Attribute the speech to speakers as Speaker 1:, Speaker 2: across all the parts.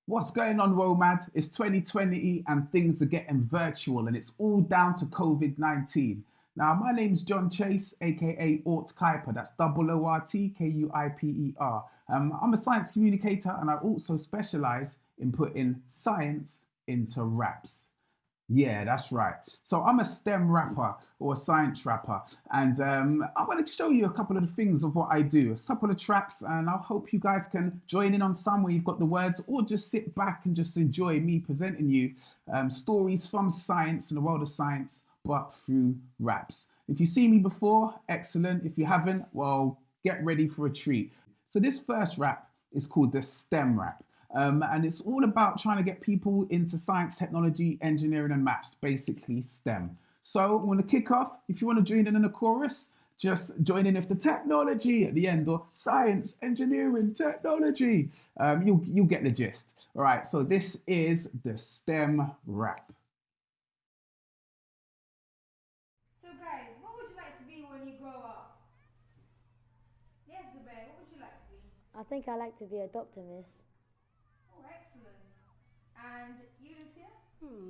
Speaker 1: What's going on, WOMAD? It's 2020 and things are getting virtual, and it's all down to COVID-19. Now, my name's Jon Chase, aka Oort Kuiper. That's OORTKUIPER. I'm a science communicator and I also specialize in putting science into raps. Yeah, that's right. So I'm a STEM rapper or a science rapper, and I want to show you a couple of the things of what I do, a couple of traps, and I hope you guys can join in on some where you've got the words, or just sit back and just enjoy me presenting you stories from science and the world of science, but through raps. If you've seen me before, excellent. If you haven't, well, get ready for a treat. So this first rap is called the STEM rap. And it's all about trying to get people into science, technology, engineering, and maths, basically STEM. So I'm going to kick off. If you want to join in the chorus, just join in with the technology at the end, or science, engineering, technology. You'll get the gist. All right, so this is the STEM rap.
Speaker 2: So guys, what would you like to be when you grow up? Yes, Zubair, what would you like to be?
Speaker 3: I think I like to be a doctor, miss.
Speaker 2: Oh, excellent. And you, Lucia?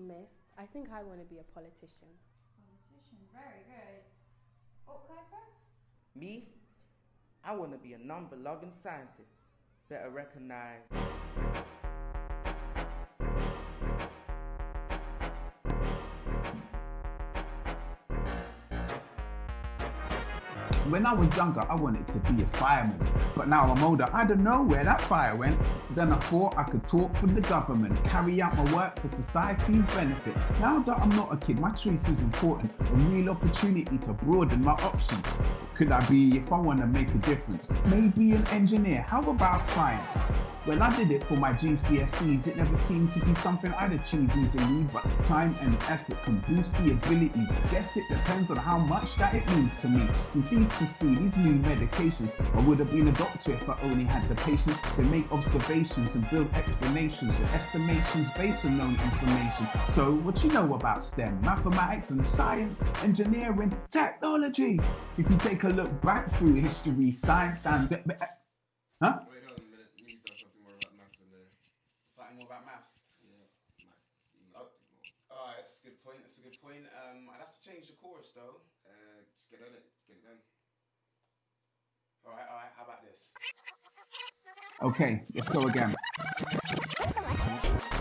Speaker 4: Miss, I think I want to be a politician.
Speaker 2: Politician, very good. Oort Kuiper?
Speaker 5: Me, I want to be a number-loving scientist, better recognized.
Speaker 1: When I was younger, I wanted to be a fireman, but now I'm older, I don't know where that fire went. Then I thought I could talk for the government, carry out my work for society's benefit. Now that I'm not a kid, my choice is important, a real opportunity to broaden my options. What could I be if I want to make a difference? Maybe an engineer, how about science? Well, I did it for my GCSEs. It never seemed to be something I'd achieve easily, but time and effort can boost the abilities. I guess it depends on how much that it means to me. I'm pleased to see these new medications. I would have been a doctor if I only had the patience to make observations and build explanations with estimations based on known information. So, what you know about STEM? Mathematics and science, engineering, technology. If you take a look back through history, science and... Huh?
Speaker 6: Wait, hold on a minute. You need to know something more about maths in there.
Speaker 7: Something more about maths.
Speaker 6: Yeah, maths. You need
Speaker 7: Oh,
Speaker 6: to do more.
Speaker 7: alright, that's a good point. That's a good point. I'd have to change the chorus though.
Speaker 6: Just get on it. Get it done.
Speaker 7: Alright, how about this?
Speaker 1: Okay, let's go again.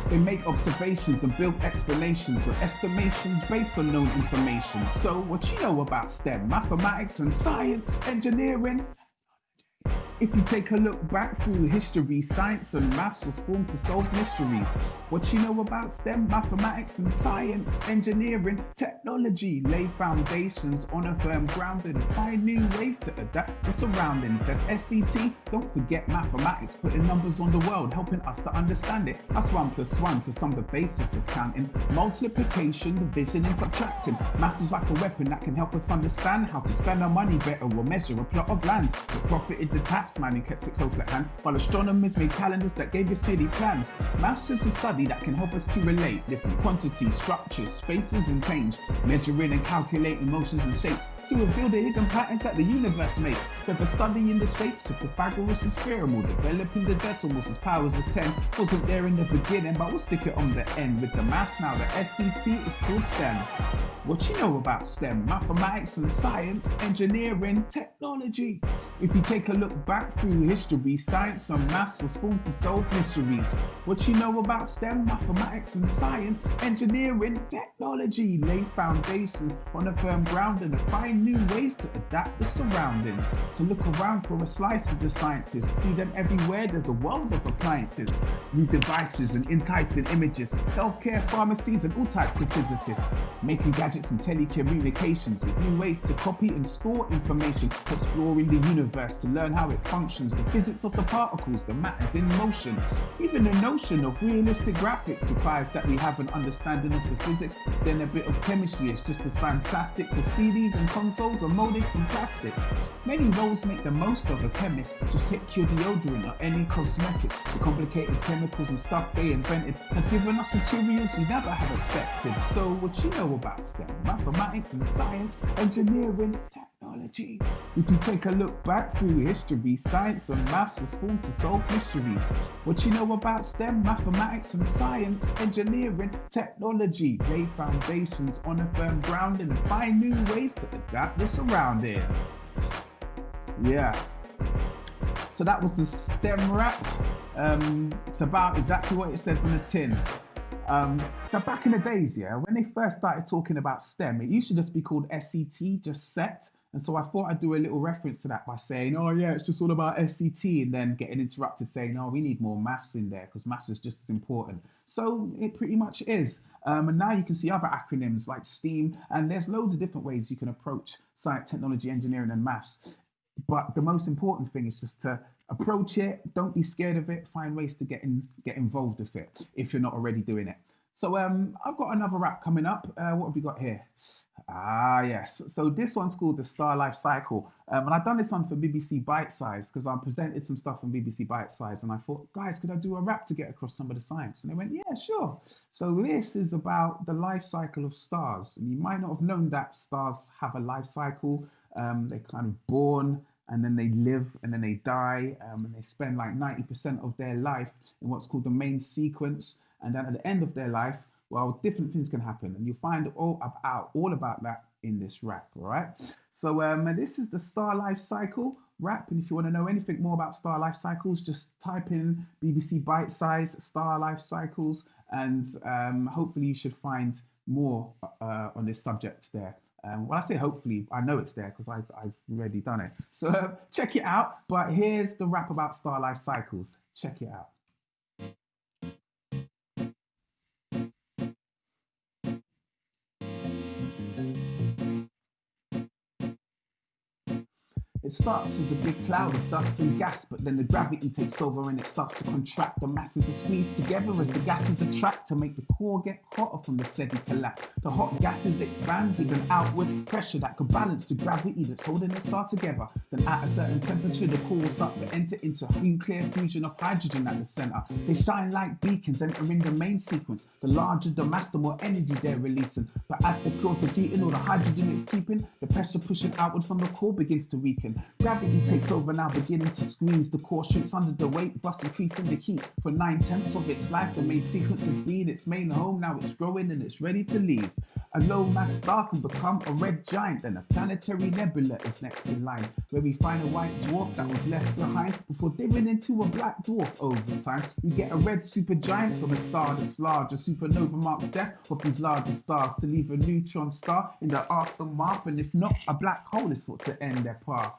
Speaker 1: They make observations and build explanations with estimations based on known information. So, what you know about STEM? Mathematics and science, engineering. If you take a look back through history, science and maths was formed to solve mysteries. What you know about STEM, mathematics and science, engineering, technology, lay foundations on a firm ground and find new ways to adapt the surroundings. There's SCT, don't forget mathematics, putting numbers on the world, helping us to understand it. That's 1 + 1 to sum the basics of counting. Multiplication, division and subtracting. Maths is like a weapon that can help us understand how to spend our money better or measure a plot of land. The profited the tax man who kept it close at hand, while astronomers made calendars that gave us yearly plans. Maths is a study that can help us to relate different quantities, structures, spaces and change, measuring and calculating motions and shapes to reveal the hidden patterns that the universe makes. Whether studying the shapes of Pythagoras' theorem or developing the decimals as powers of 10 wasn't there in the beginning, but we'll stick it on the end with the maths now. The SCT is called STEM. What you know about STEM? Mathematics and science, engineering, technology. If you take a look back through history, science and maths was formed to solve mysteries. What you know about STEM? Mathematics and science, engineering, technology. Lay foundations on a firm ground and find new ways to adapt the surroundings. So look around for a slice of the sciences. See them everywhere, there's a world of appliances. New devices and enticing images. Healthcare, pharmacies and all types of physicists. Making gadgets and telecommunications with new ways to copy and store information. Exploring the universe to learn how it functions. The physics of the particles, the matters in motion. Even the notion of realistic graphics requires that we have an understanding of the physics. Then a bit of chemistry is just as fantastic. The CDs and consoles are molded from plastics. Many roles make the most of a chemist. Just take your deodorant or any cosmetics. The complicated chemicals and stuff they invented has given us materials we never have expected. So what you know about STEM? Mathematics and science, engineering, technology. technology. If you take a look back through history, science and maths was formed to solve mysteries. What you know about STEM, mathematics and science, engineering, technology, lay foundations on a firm grounding and find new ways to adapt the surroundings. Yeah. So that was the STEM rap. It's about exactly what it says on the tin. Now back in the days, yeah, when they first started talking about STEM, it used to just be called SET, just set. And so I thought I'd do a little reference to that by saying, oh yeah, it's just all about SET, and then getting interrupted saying, oh, we need more maths in there because maths is just as important. So it pretty much is. And now you can see other acronyms like STEAM, and there's loads of different ways you can approach science, technology, engineering, and maths. But the most important thing is just to approach it. Don't be scared of it. Find ways to get involved with it if you're not already doing it. So I've got another rap coming up. What have we got here? Yes. So this one's called the Star Life Cycle. And I've done this one for BBC Bite Size because I presented some stuff on BBC Bite Size, and I thought, guys, could I do a rap to get across some of the science? And they went, yeah, sure. So this is about the life cycle of stars. And you might not have known that stars have a life cycle. They're kind of born, and then they live, and then they die, and they spend like 90% of their life in what's called the main sequence. And then at the end of their life, well, different things can happen, and you'll find all about that in this rap, all right? So this is the Star Life Cycle rap, and if you want to know anything more about star life cycles, just type in BBC Bite Size Star Life Cycles, and hopefully you should find more on this subject there. Well, I say hopefully, I know it's there because I've already done it. So check it out. But here's the rap about star life cycles. Check it out. It starts as a big cloud of dust and gas, but then the gravity takes over and it starts to contract. The masses are squeezed together as the gases attract to make the core get hotter from the steady collapse. The hot gases expand with an outward pressure that could balance the gravity that's holding the star together. Then at a certain temperature, the core will start to enter into a nuclear fusion of hydrogen at the center. They shine like beacons entering the main sequence. The larger the mass, the more energy they're releasing. But as the core's depleting, all the hydrogen it's keeping, the pressure pushing outward from the core begins to weaken. Gravity takes over now, beginning to squeeze. The core shrinks under the weight, thus increasing the heat. For 9/10 of its life, the main sequence has been its main home. Now it's growing and it's ready to leave. A low mass star can become a red giant. Then a planetary nebula is next in line, where we find a white dwarf that was left behind before dipping into a black dwarf. Over time, we get a red supergiant from a star that's large. A supernova marks death of these larger stars to leave a neutron star in the aftermath. And if not, a black hole is thought to end their path.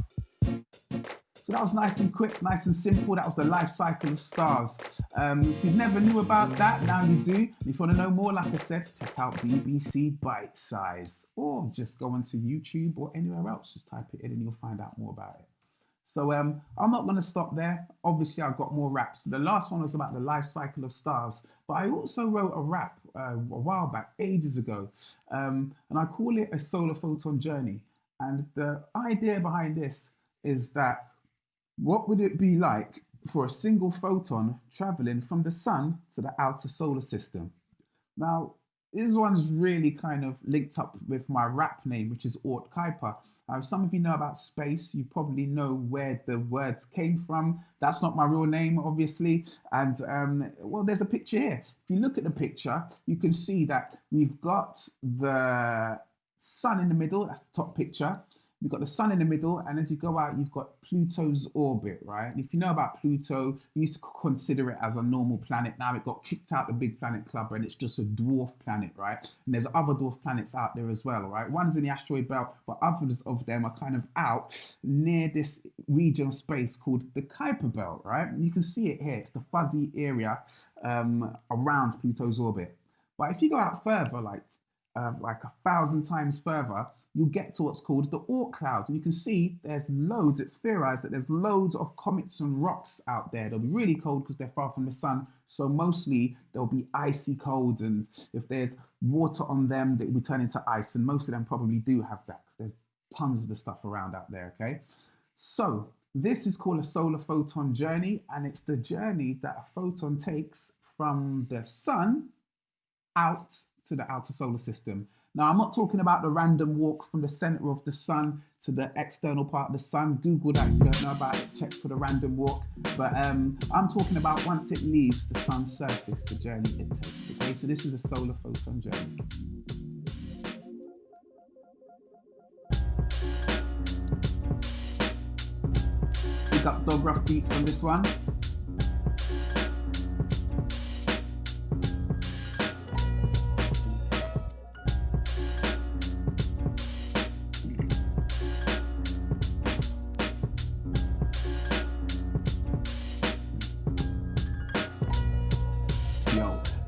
Speaker 1: So that was nice and quick, nice and simple. That was the life cycle of stars. If you never knew about that, now you do. And if you want to know more, like I said, check out BBC Bite Size, or just go onto YouTube or anywhere else. Just type it in and you'll find out more about it. So I'm not going to stop there. Obviously, I've got more raps. The last one was about the life cycle of stars, but I also wrote a rap a while back, ages ago, and I call it a solar photon journey. And the idea behind this is that what would it be like for a single photon traveling from the sun to the outer solar system? Now, this one's really kind of linked up with my rap name, which is Oort Kuiper. Some of you know about space. You probably know where the words came from. That's not my real name, obviously. And well, there's a picture here. If you look at the picture, you can see that we've got the sun in the middle. That's the top picture. You've got the sun in the middle, and as you go out, you've got Pluto's orbit, right? And if you know about Pluto, you used to consider it as a normal planet. Now it got kicked out the Big Planet Club, and it's just a dwarf planet, right? And there's other dwarf planets out there as well, right? One's in the asteroid belt, but others of them are kind of out near this region of space called the Kuiper belt, right? And you can see it here. It's the fuzzy area around Pluto's orbit. But if you go out further, like 1,000 times further, you'll get to what's called the Oort clouds. And you can see there's loads, it's theorized that there's loads of comets and rocks out there. They'll be really cold because they're far from the sun. So mostly they'll be icy cold. And if there's water on them, they will turn into ice. And most of them probably do have that because there's tons of the stuff around out there, okay? So this is called a solar photon journey. And it's the journey that a photon takes from the sun out to the outer solar system. Now, I'm not talking about the random walk from the center of the sun to the external part of the sun. Google that if you don't know about it, check for the random walk. But I'm talking about once it leaves the sun's surface, the journey it takes. Okay, so this is a solar photon journey. Pick up dog rough beats on this one.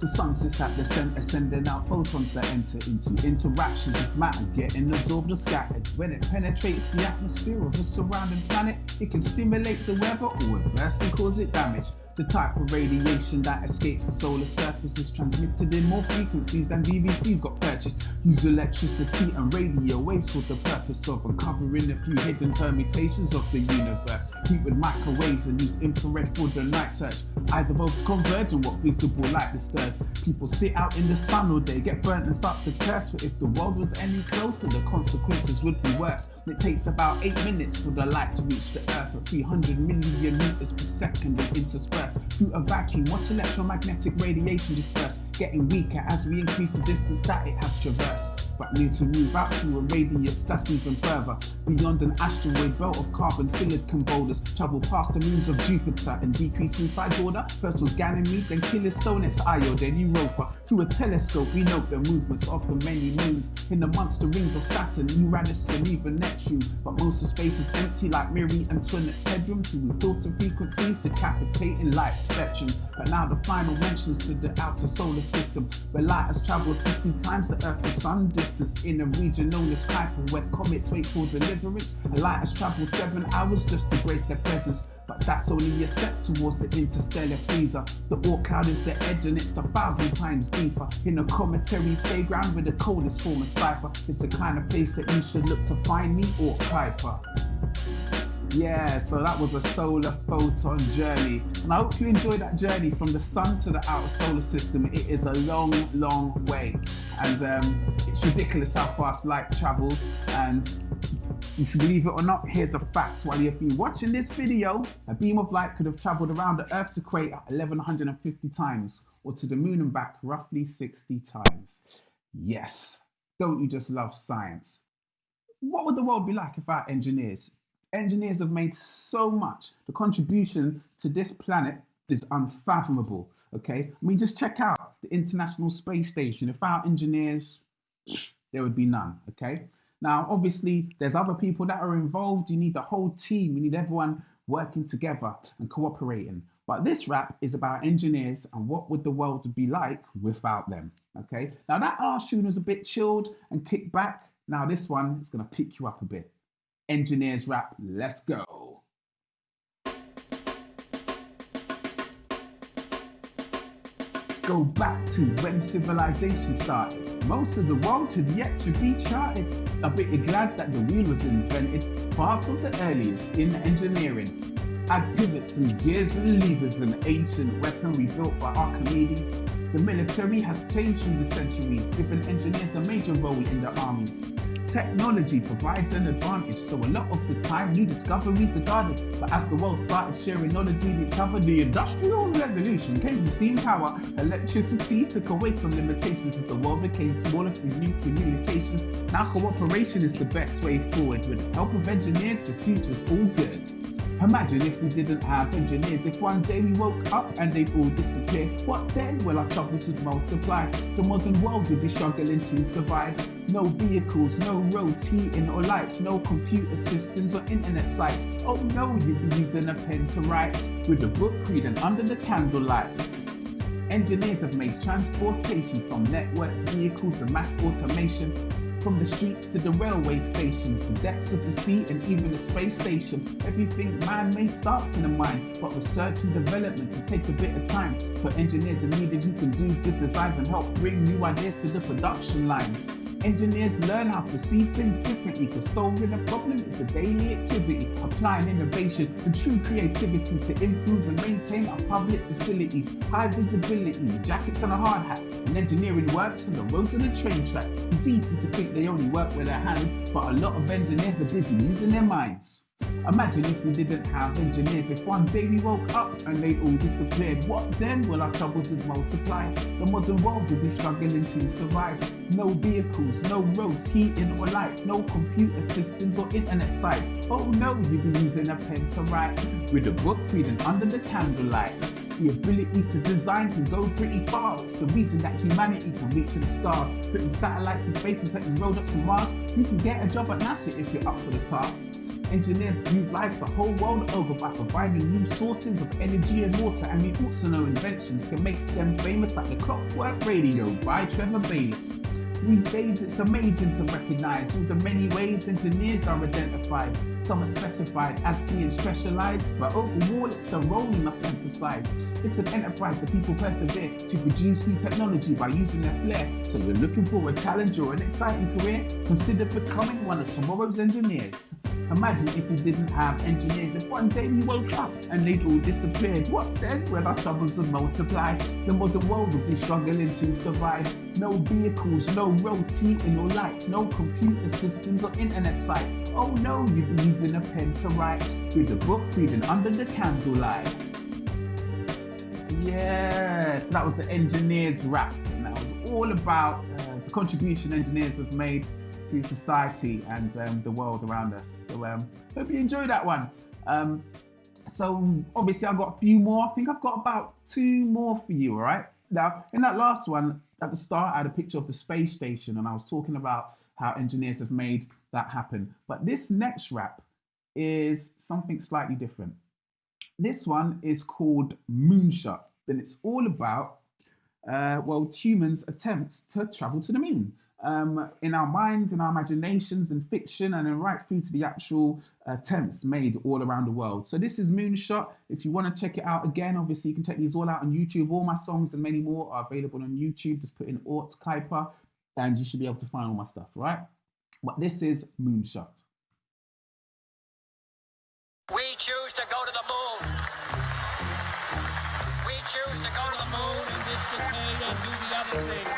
Speaker 1: The sun sits at the center, sending out photons that enter into interactions with matter, getting absorbed or scattered. When it penetrates the atmosphere of a surrounding planet, it can stimulate the weather or adversely cause it damage. The type of radiation that escapes the solar surface is transmitted in more frequencies than BBC's got purchased. Use electricity and radio waves for the purpose of uncovering a few hidden permutations of the universe. Heat with microwaves and use infrared for the night search. Eyes are both converge on what visible light disturbs. People sit out in the sun all day, get burnt and start to curse. But if the world was any closer, the consequences would be worse. It takes about 8 minutes for the light to reach the earth at 300 million meters per second and intersperse. Through a vacuum, watch electromagnetic radiation disperse, getting weaker as we increase the distance that it has traversed. But need to move out to a radius that's even further, beyond an asteroid belt of carbon silicon boulders. Travel past the moons of Jupiter and decrease in size order. First was Ganymede, then Callistones, Io, then Europa. Through a telescope we note the movements of the many moons in the monster rings of Saturn, Uranus and even Neptune. But most of space is empty like Marie Antoinette's headroom to filter frequencies, decapitating light spectrums. But now the final mentions to the outer solar system, where light has traveled 50 times the Earth to Sun distance in a region known as Kuiper, where comets wait for deliverance. A light has traveled 7 hours just to grace their presence. But that's only a step towards the interstellar freezer. The Oort cloud is the edge and it's 1,000 times deeper. In a cometary playground with the coldest form of cipher. It's the kind of place that you should look to find me, Oort Kuiper. Yeah, so that was a solar photon journey. And I hope you enjoyed that journey from the sun to the outer solar system. It is a long, long way. And it's ridiculous how fast light travels. And if you believe it or not, here's a fact. While you've been watching this video, a beam of light could have traveled around the Earth's equator 1,150 times, or to the moon and back roughly 60 times. Yes, don't you just love science? What would the world be like without engineers? Engineers have made so much. The contribution to this planet is unfathomable, okay? I mean, just check out the International Space Station. Without engineers, there would be none, okay? Now, obviously, there's other people that are involved. You need the whole team. You need everyone working together and cooperating. But this rap is about engineers and what would the world be like without them, okay? Now, that last tune was a bit chilled and kicked back. Now, this one is going to pick you up a bit. Engineers rap, let's go. Go back to when civilization started. Most of the world had yet to be charted. A bit glad that the wheel was invented, part of the earliest in engineering. Add pivots and gears and levers, an ancient weaponry built by Archimedes. The military has changed through the centuries, giving engineers a major role in the armies. Technology provides an advantage, so a lot of the time new discoveries are guarded. But as the world started sharing knowledge with each other, the Industrial Revolution came from steam power. Electricity took away some limitations as the world became smaller through new communications. Now cooperation is the best way forward. With the help of engineers, the future's all good. Imagine if we didn't have engineers. If one day we woke up and they'd all disappear, what then? Well, our troubles would multiply. The modern world would be struggling to survive. No vehicles, no roads, heating or lights, no computer systems or internet sites. Oh no, you'd be using a pen to write, with a book reading under the candlelight. Engineers have made transportation from networks, vehicles and mass automation. From the streets to the railway stations, the depths of the sea and even the space station. Everything man-made starts in the mind, but research and development can take a bit of time. For engineers are needed who can do good designs and help bring new ideas to the production lines. Engineers learn how to see things differently, because solving a problem is a daily activity. Applying innovation and true creativity to improve and maintain our public facilities. High visibility, jackets and hard hats, and engineering works on the roads and the train tracks. It's easy to think they only work with their hands, but a lot of engineers are busy using their minds. Imagine if we didn't have engineers. If one day we woke up and they all disappeared, what then? Well, our troubles would multiply. The modern world would be struggling to survive. No vehicles, no roads, heating or lights, no computer systems or internet sites. Oh no, you'd be using a pen to write, with a book reading under the candlelight. The ability to design can go pretty far. It's the reason that humanity can reach the stars. Putting satellites in space and setting roadblocks on Mars. You can get a job at NASA if you're up for the task. Engineers improve lives the whole world over by providing new sources of energy and water, and we also know inventions can make them famous, like the clockwork radio by Trevor Bayliss. These days it's amazing to recognise all the many ways engineers are identified. Some are specified as being specialised, but overall it's the role we must emphasise. It's an enterprise that people persevere to produce new technology by using their flair. So you're looking for a challenge or an exciting career? Consider becoming one of tomorrow's engineers. Imagine if we didn't have engineers. If one day we woke up and they'd all disappeared, what then? Well, our troubles would multiply. The modern world would be struggling to survive. No vehicles, no roads, heating or lights, no computer systems or internet sites. Oh no, you'd be using a pen to write, with a book reading under the candlelight. Yes, that was the engineers rap. And that was all about the contribution engineers have made to society and the world around us. So hope you enjoyed that one. So obviously I've got a few more. I think I've got about 2 more for you, all right? Now, in that last one, at the start, I had a picture of the space station and I was talking about how engineers have made that happen. But this next rap is something slightly different. This one is called Moonshot, and it's all about, humans' attempts to travel to the moon. In our minds, in our imaginations, in fiction, and then right through to the actual attempts made all around the world. So this is Moonshot. If you want to check it out again, obviously you can check these all out on YouTube. All my songs and many more are available on YouTube. Just put in Oort Kuiper and you should be able to find all my stuff, right? But this is Moonshot.
Speaker 8: We choose to go to the moon. We choose to go to the moon in this decade and do the other things.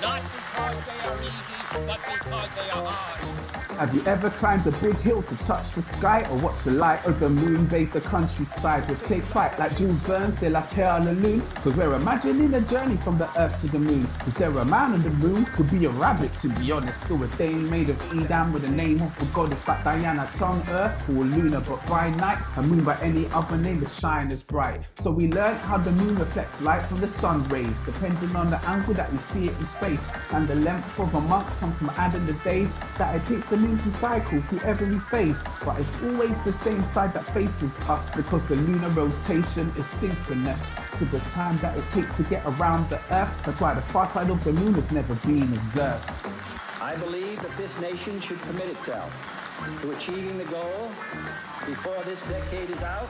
Speaker 8: Not because they are easy, but because they are hard.
Speaker 1: Have you ever climbed a big hill to touch the sky, or watch the light of the moon bathe the countryside? We'll take flight like Jules Verne's De La Terre à la Lune, because we're imagining a journey from the earth to the moon. Is there a man on the moon? Could be a rabbit, to be honest, or a dame made of Edam with a name of a goddess like Diana. On earth, or Luna, but by night, a moon by any other name is shine as bright. So we learn how the moon reflects light from the sun rays, depending on the angle that we see it in space. And the length of a month comes from adding the days that it takes the moon to cycle through every phase. But it's always the same side that faces us, because the lunar rotation is synchronous to the time that it takes to get around the earth. That's why the far side of the moon has never been observed.
Speaker 9: I believe that this nation should commit itself to achieving the goal before this decade is out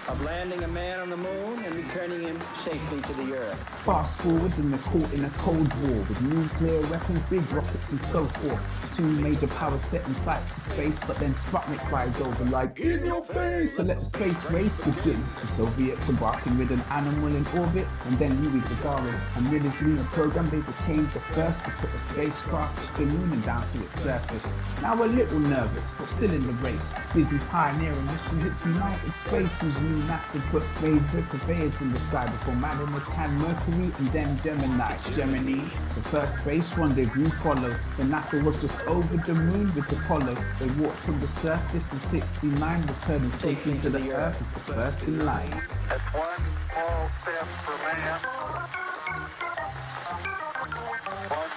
Speaker 9: of landing a man on the moon and returning him safely to the earth.
Speaker 1: Fast forward and they're caught in a cold war with nuclear weapons, big rockets and so forth. 2 major powers setting sights to space, but then Sputnik cries over like, in your face! So let the space race begin. The Soviets embarking with an animal in orbit, and then Yuri Gagarin. And with his lunar program, they became the first to put a spacecraft to the moon and down to its surface. Now we're a little nervous, but still in the race. Busy pioneering missions, it's United Space whose new NASA put laser surveyors in the sky before man in the can Mercury and then Gemini. Gemini, the first space rendezvous followed. The NASA was just over the moon with Apollo. They walked to the surface in '69, returning safely to the Earth as the first in line.
Speaker 10: That's one small step for man, one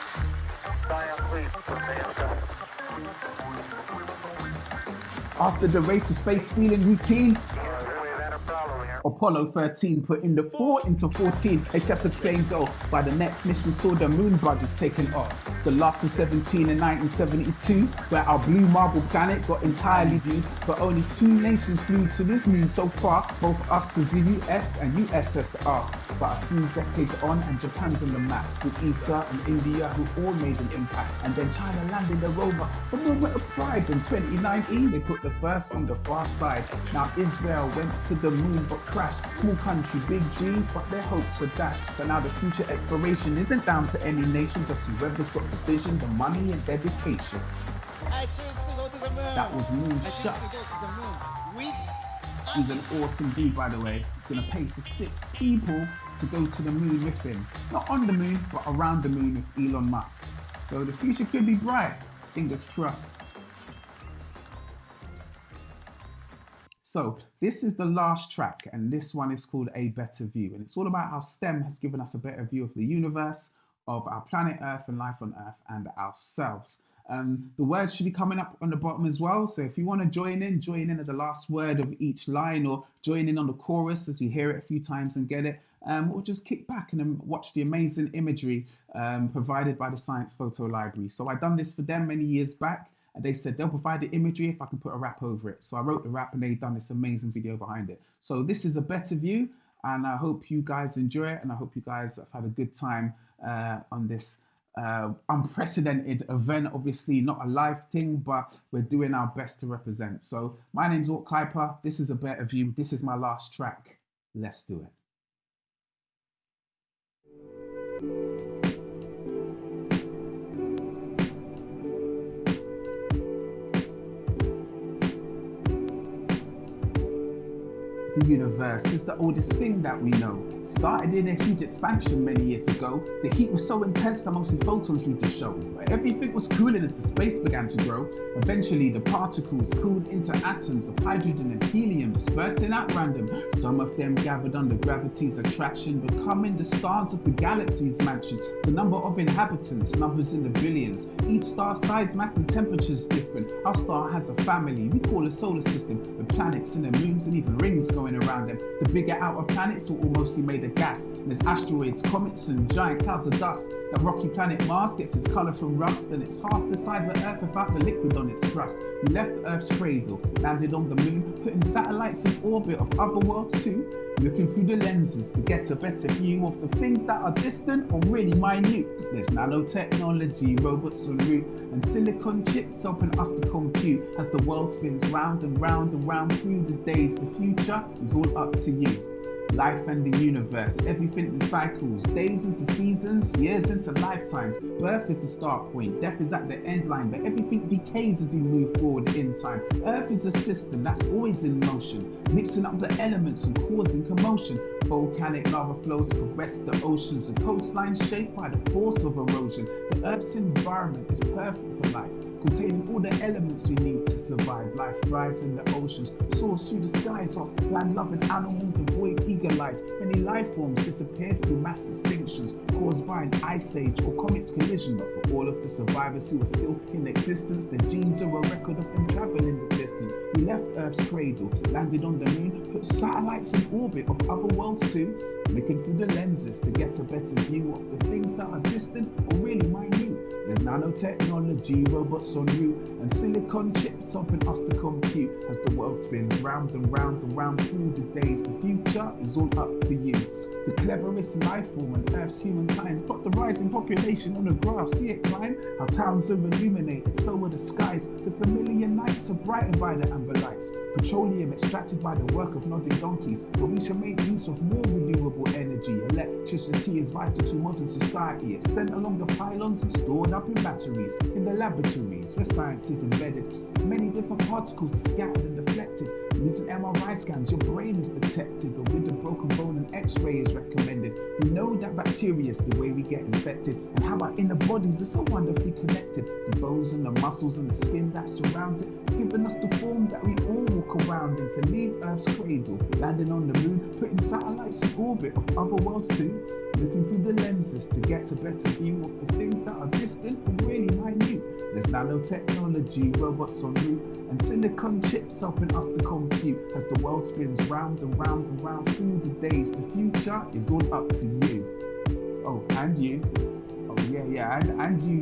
Speaker 10: giant leap for mankind.
Speaker 1: After the race of space feeling routine,
Speaker 10: We've had a problem here.
Speaker 1: Apollo 13 put in the 4 into 14. A shepherd's plane go. By the next mission saw the Moon Brothers taken off. The last of 17 in 1972, where our blue marble planet got entirely viewed. But only 2 nations flew to this moon so far, both us as the US and USSR. But a few decades on and Japan's on the map, with ESA and India who all made an impact. And then China landed the rover, a moment of pride. In 2019, they put the first on the far side. Now Israel went to the moon but crashed. Small country, big dreams, but their hopes were dashed. But now the future exploration isn't down to any nation, just whoever's got the vision, the money and dedication.
Speaker 11: I choose to go to the moon.
Speaker 1: That was Moonshot. He's an awesome dude, by the way. He's going to pay for 6 people to go to the moon with him. Not on the moon, but around the moon with Elon Musk. So the future could be bright. Fingers crossed. So this is the last track, and this one is called A Better View. And it's all about how STEM has given us a better view of the universe, of our planet Earth and life on Earth, and ourselves. The words should be coming up on the bottom as well. So if you want to join in at the last word of each line, or join in on the chorus as you hear it a few times and get it, or just kick back and watch the amazing imagery provided by the Science Photo Library. So I done this for them many years back, and they said they'll provide the imagery if I can put a rap over it. So I wrote the rap and they've done this amazing video behind it. So this is A Better View, and I hope you guys enjoy it, and I hope you guys have had a good time on this unprecedented event. Obviously not a live thing, but we're doing our best to represent. So my name's Oort Kuiper. This is A Better View. This is my last track. Let's do it. The universe is the oldest thing that we know. Started in a huge expansion many years ago. The heat was so intense that mostly photons reached the show. But everything was cooling as the space began to grow. Eventually the particles cooled into atoms of hydrogen and helium, dispersing at random. Some of them gathered under gravity's attraction, becoming the stars of the galaxy's mansion. The number of inhabitants, numbers in the billions. Each star's size, mass and temperature is different. Our star has a family we call a solar system, with planets and the moons and even rings going around them. The bigger outer planets are all mostly made of gas. And there's asteroids, comets and giant clouds of dust. That rocky planet Mars gets its colour from rust, and it's half the size of Earth without the liquid on its crust. We left Earth's cradle, landed on the moon, putting satellites in orbit of other worlds too, looking through the lenses to get a better view of the things that are distant or really minute. There's nanotechnology, robots en route, and silicon chips helping us to compute. As the world spins round and round and round through the days, the future is all up to you. Life and the universe, everything in cycles, days into seasons, years into lifetimes. Birth is the start point, death is at the end line, but everything decays as we move forward in time. Earth is a system that's always in motion, mixing up the elements and causing commotion. Volcanic lava flows caress the oceans and coastlines shaped by the force of erosion. The Earth's environment is perfect for life, containing all the elements we need to survive. Life thrives in the oceans, soars through the skies, whilst land-loving animals avoid eager life. Many life forms disappeared through mass extinctions caused by an ice age or comet's collision. But for all of the survivors who are still in existence, their genes are a record of them traveling the distance. We left Earth's cradle, landed on the moon, put satellites in orbit of other worlds too, looking through the lenses to get a better view of the things that are distant or really minute. There's nanotechnology, robots en route, and silicon chips helping us to compute. As the world spins round and round and round through the days, the future is all up to you. The cleverest life form on Earth's humankind. Plot the rising population on a graph, see it climb. Our towns are illuminated, so are the skies. The familiar nights are brightened by the amber lights. Petroleum extracted by the work of nodding donkeys. But we should make use of more renewable energy. Electricity is vital to modern society. It's sent along the pylons and stored up in batteries. In the laboratories where science is embedded, many different particles are scattered and deflected. Using MRI scans, your brain is detected, but with a broken bone an X-ray is recommended. We know that bacteria is the way we get infected, and how our inner bodies are so wonderfully connected. The bones and the muscles and the skin that surrounds it, it's given us the form that we all walk around in. To leave Earth's cradle, landing on the moon, putting satellites in orbit of other worlds too, Looking through the lenses to get a better view of the things that are distant and really minute. There's nanotechnology, robots en route, and silicon chips helping us to compute as the world spins round and round and round through the days. The future is all up to you. Oh, and you. Oh, yeah, and you,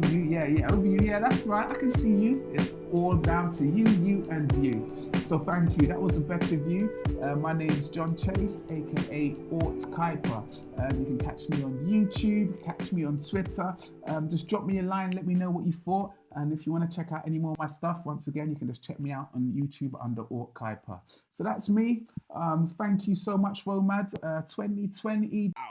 Speaker 1: over you, yeah, that's right, I can see you. It's all down to you, and you. So thank you, that was a better view. My name's Jon Chase, aka Oort Kuiper. You can catch me on YouTube, catch me on Twitter. Just drop me a line, let me know what you thought. And if you want to check out any more of my stuff, once again, you can just check me out on YouTube under Oort Kuiper. So that's me. Thank you so much, WOMAD. 2020 out.